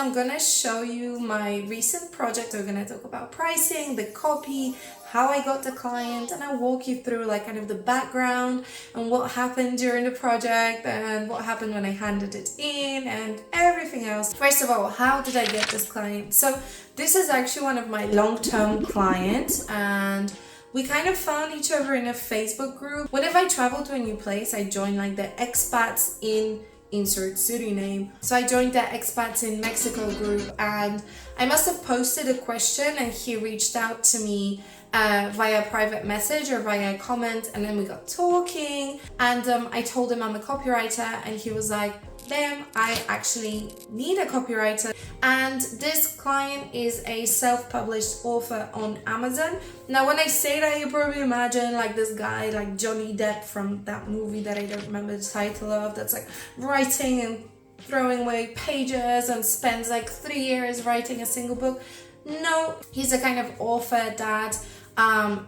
I'm gonna show you my recent project. We're gonna talk about pricing, the copy, how I got the client, and I'll walk you through like kind of the background and what happened during the project and what happened when I handed it in and everything else. First of all, how did I get this client? So this is actually one of my long-term clients, and we kind of found each other in a Facebook group. Whenever I travel to a new place, I join like the expats in insert city name. So I joined the expats in Mexico group, and I must have posted a question and he reached out to me via private message or via comment, and then we got talking, and I told him I'm a copywriter, and he was like, damn, I actually need a copywriter. And this client is a self-published author on Amazon. Now when I say that, you probably imagine like this guy like Johnny Depp from that movie that I don't remember the title of, that's like writing and throwing away pages and spends like 3 years writing a single book. No, he's a kind of author that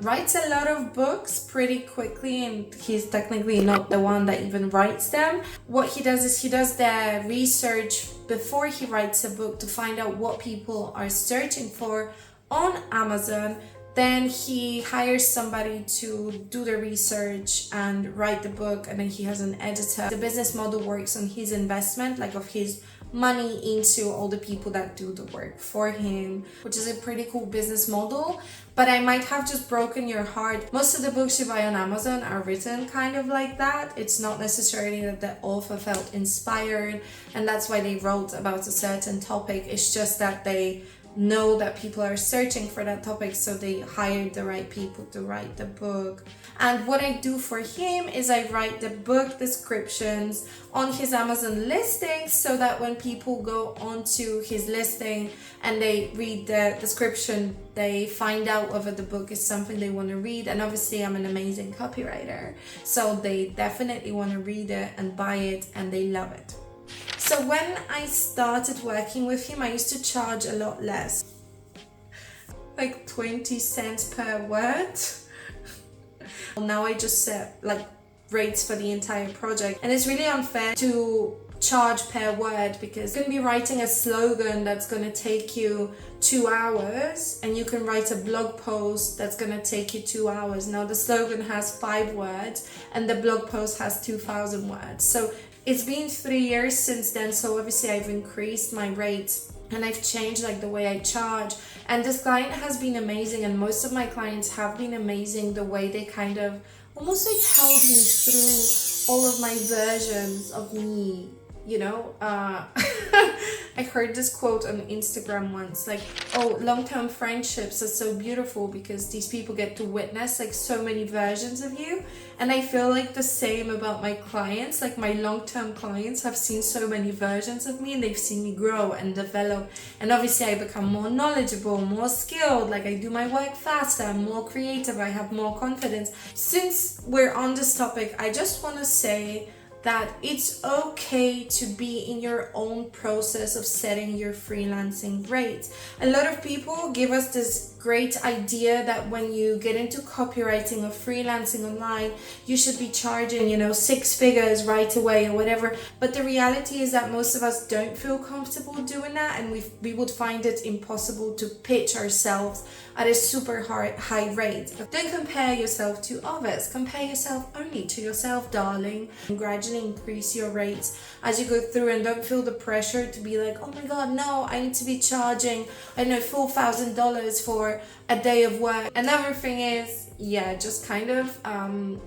writes a lot of books pretty quickly, and he's technically not the one that even writes them. What he does is he does the research before he writes a book to find out what people are searching for on Amazon. Then he hires somebody to do the research and write the book, and then he has an editor. The business model works on his investment, like of his money into all the people that do the work for him, which is a pretty cool business model. But I might have just broken your heart. Most of the books you buy on Amazon are written kind of like that. It's not necessarily that the author felt inspired and that's why they wrote about a certain topic. It's just that they know that people are searching for that topic, so they hired the right people to write the book. And what I do for him is I write the book descriptions on his Amazon listing, so that when people go onto his listing and they read the description, they find out whether the book is something they want to read. And obviously I'm an amazing copywriter, so they definitely want to read it and buy it, and they love it. So when I started working with him, I used to charge a lot less, like 20 cents per word. Now I just set like rates for the entire project, and it's really unfair to charge per word, because you can be writing a slogan that's going to take you 2 hours, and you can write a blog post that's going to take you 2 hours. Now the slogan has 5 words and the blog post has 2,000 words. So it's been 3 years since then, so obviously I've increased my rates and I've changed like the way I charge. And this client has been amazing, and most of my clients have been amazing, the way they kind of almost like held me through all of my versions of me, you know. I heard this quote on Instagram once, like, oh, long-term friendships are so beautiful because these people get to witness like so many versions of you. And I feel like the same about my clients. Like my long-term clients have seen so many versions of me, and they've seen me grow and develop, and obviously I become more knowledgeable, more skilled, like I do my work faster, I'm more creative, I have more confidence. Since we're on this topic, I just want to say that it's okay to be in your own process of setting your freelancing rates. A lot of people give us this great idea that when you get into copywriting or freelancing online, you should be charging, 6 figures right away or whatever. But the reality is that most of us don't feel comfortable doing that, and we would find it impossible to pitch ourselves at a super high rate. But don't compare yourself to others. Compare yourself only to yourself, darling. And gradually increase your rates as you go through, and don't feel the pressure to be like, oh my god, no, I need to be charging, I know, $4,000 for a day of work. Another thing is, just kind of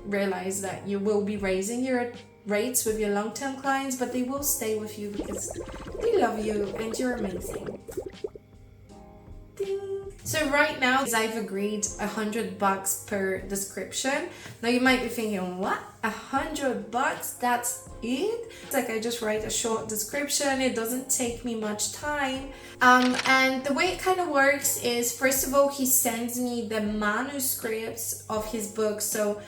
realize that you will be raising your rates with your long-term clients, but they will stay with you because they love you and you're amazing. Ding. So right now I've agreed $100 per description. Now you might be thinking, what? $100? That's it? It's like I just write a short description. It doesn't take me much time. And the way it kind of works is, first of all, he sends me the manuscripts of his book.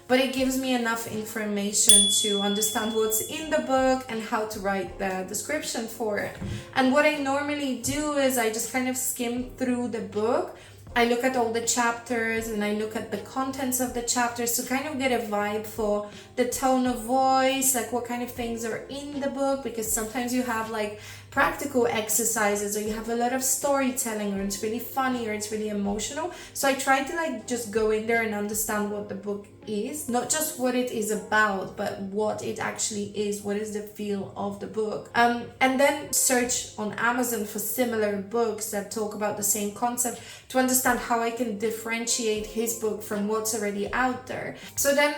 But it gives me enough information to understand what's in the book and how to write the description for it. And what I normally do is I just kind of skim through the book. I look at all the chapters and I look at the contents of the chapters to kind of get a vibe for the tone of voice, like what kind of things are in the book, because sometimes you have like practical exercises, or you have a lot of storytelling, or it's really funny, or it's really emotional. So I try to like just go in there and understand what the book is, not just what it is about, but what it actually is, what is the feel of the book, and then search on Amazon for similar books that talk about the same concept to understand how I can differentiate his book from what's already out there. So then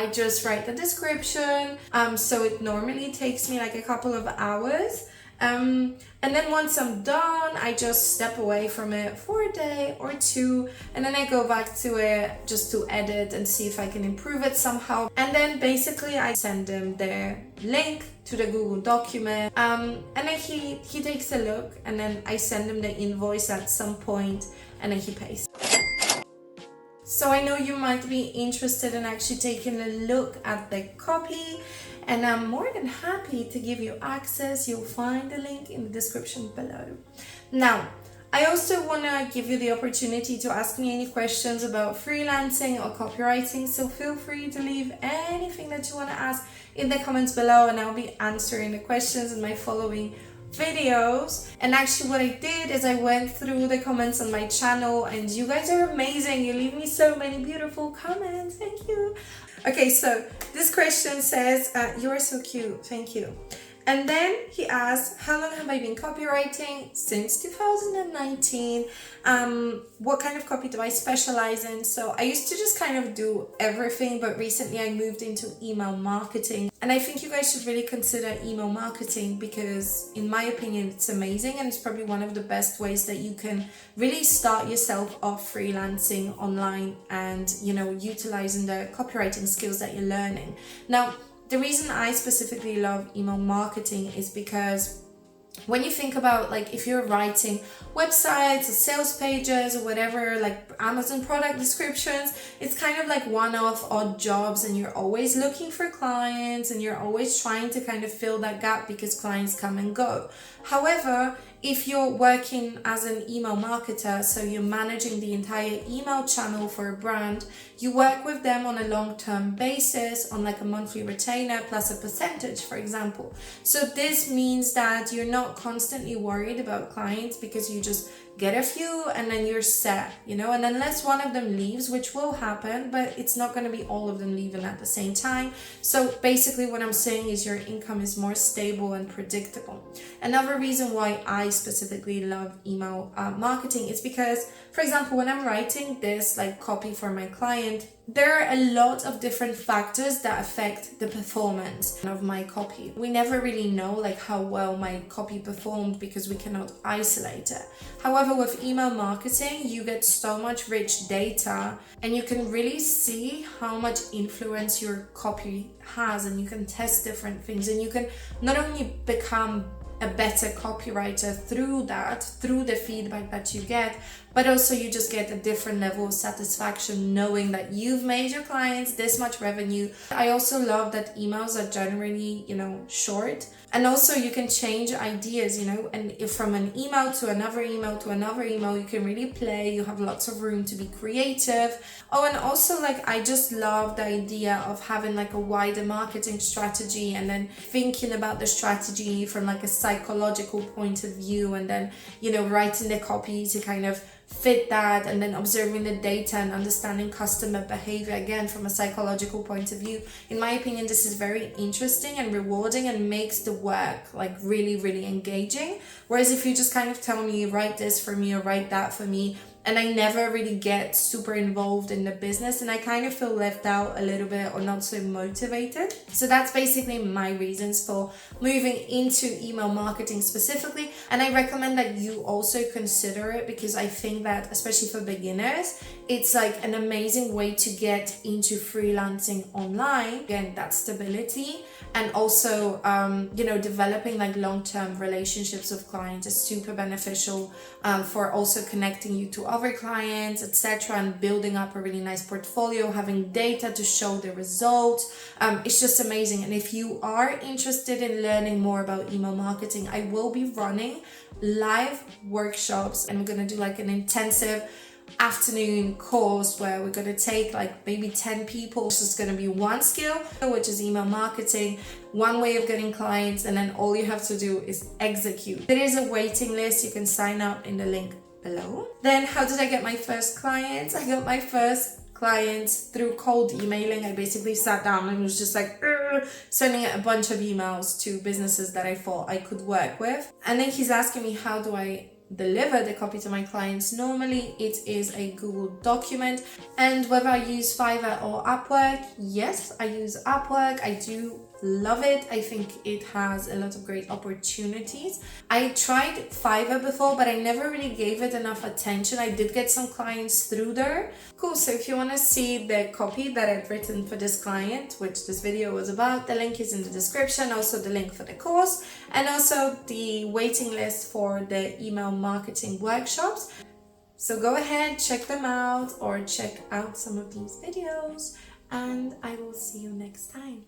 I just write the description, so it normally takes me like a couple of hours. And then once I'm done, I just step away from it for a day or two, and then I go back to it just to edit and see if I can improve it somehow. And then basically I send them their link to the Google document, and then he takes a look, and then I send him the invoice at some point, and then he pays. So I know you might be interested in actually taking a look at the copy, and I'm more than happy to give you access. You'll find the link in the description below. Now, I also want to give you the opportunity to ask me any questions about freelancing or copywriting, so feel free to leave anything that you want to ask in the comments below, and I'll be answering the questions in my following videos. And actually what I did is I went through the comments on my channel, and you guys are amazing. You leave me so many beautiful comments. Thank you. Okay, so this question says, you are so cute, thank you. And then he asked, how long have I been copywriting? Since 2019. What kind of copy do I specialize in? So I used to just kind of do everything, but recently I moved into email marketing. And I think you guys should really consider email marketing, because in my opinion, it's amazing, and it's probably one of the best ways that you can really start yourself off freelancing online and, you know, utilizing the copywriting skills that you're learning. Now, the reason I specifically love email marketing is because when you think about, like, if you're writing websites or sales pages or whatever, like Amazon product descriptions, it's kind of like one-off odd jobs, and you're always looking for clients, and you're always trying to kind of fill that gap because clients come and go. However, if you're working as an email marketer, so you're managing the entire email channel for a brand, you work with them on a long-term basis, on like a monthly retainer plus a percentage, for example. So this means that you're not constantly worried about clients, because you just get a few and then you're set, you know, and unless one of them leaves, which will happen, but it's not going to be all of them leaving at the same time. So basically what I'm saying is your income is more stable and predictable. Another reason why I specifically love email marketing is because, for example, when I'm writing this like copy for my client, there are a lot of different factors that affect the performance of my copy. We never really know like how well my copy performed because we cannot isolate it. However, with email marketing, you get so much rich data, and you can really see how much influence your copy has, and you can test different things, and you can not only become a better copywriter through that, through the feedback that you get, but also you just get a different level of satisfaction knowing that you've made your clients this much revenue. I also love that emails are generally, you know, short, and also you can change ideas, you know, and if from an email to another email to another email, you can really play, you have lots of room to be creative. Oh, and also like I just love the idea of having like a wider marketing strategy, and then thinking about the strategy from like a psychological point of view, and then, you know, writing the copy to kind of fit that, and then observing the data and understanding customer behavior again from a psychological point of view. In my opinion, this is very interesting and rewarding, and makes the work like really, really engaging. Whereas if you just kind of tell me, write this for me or write that for me, and I never really get super involved in the business, and I kind of feel left out a little bit or not so motivated. So that's basically my reasons for moving into email marketing specifically. And I recommend that you also consider it, because I think that especially for beginners, it's like an amazing way to get into freelancing online. Again, that stability, and also you know, developing like long-term relationships with clients is super beneficial for also connecting you to other clients, etc., and building up a really nice portfolio, having data to show the results. It's just amazing. And if you are interested in learning more about email marketing, I will be running live workshops, and we're gonna do like an intensive afternoon course where we're going to take like maybe 10 people. It's just going to be one skill, which is email marketing, one way of getting clients, and then all you have to do is execute. There is a waiting list. You can sign up in the link below. Then how did I get my first clients? I got my first clients through cold emailing. I basically sat down and was just like sending a bunch of emails to businesses that I thought I could work with. And then he's asking me, how do I deliver the copy to my clients? Normally it is a Google document. And whether I use Fiverr or Upwork, yes, I use Upwork. I do love it. I think it has a lot of great opportunities. I tried Fiverr before, but I never really gave it enough attention. I did get some clients through there. Cool. So if you want to see the copy that I've written for this client, which this video was about, the link is in the description. Also the link for the course, and also the waiting list for the email marketing workshops. So go ahead, check them out, or check out some of these videos, and I will see you next time.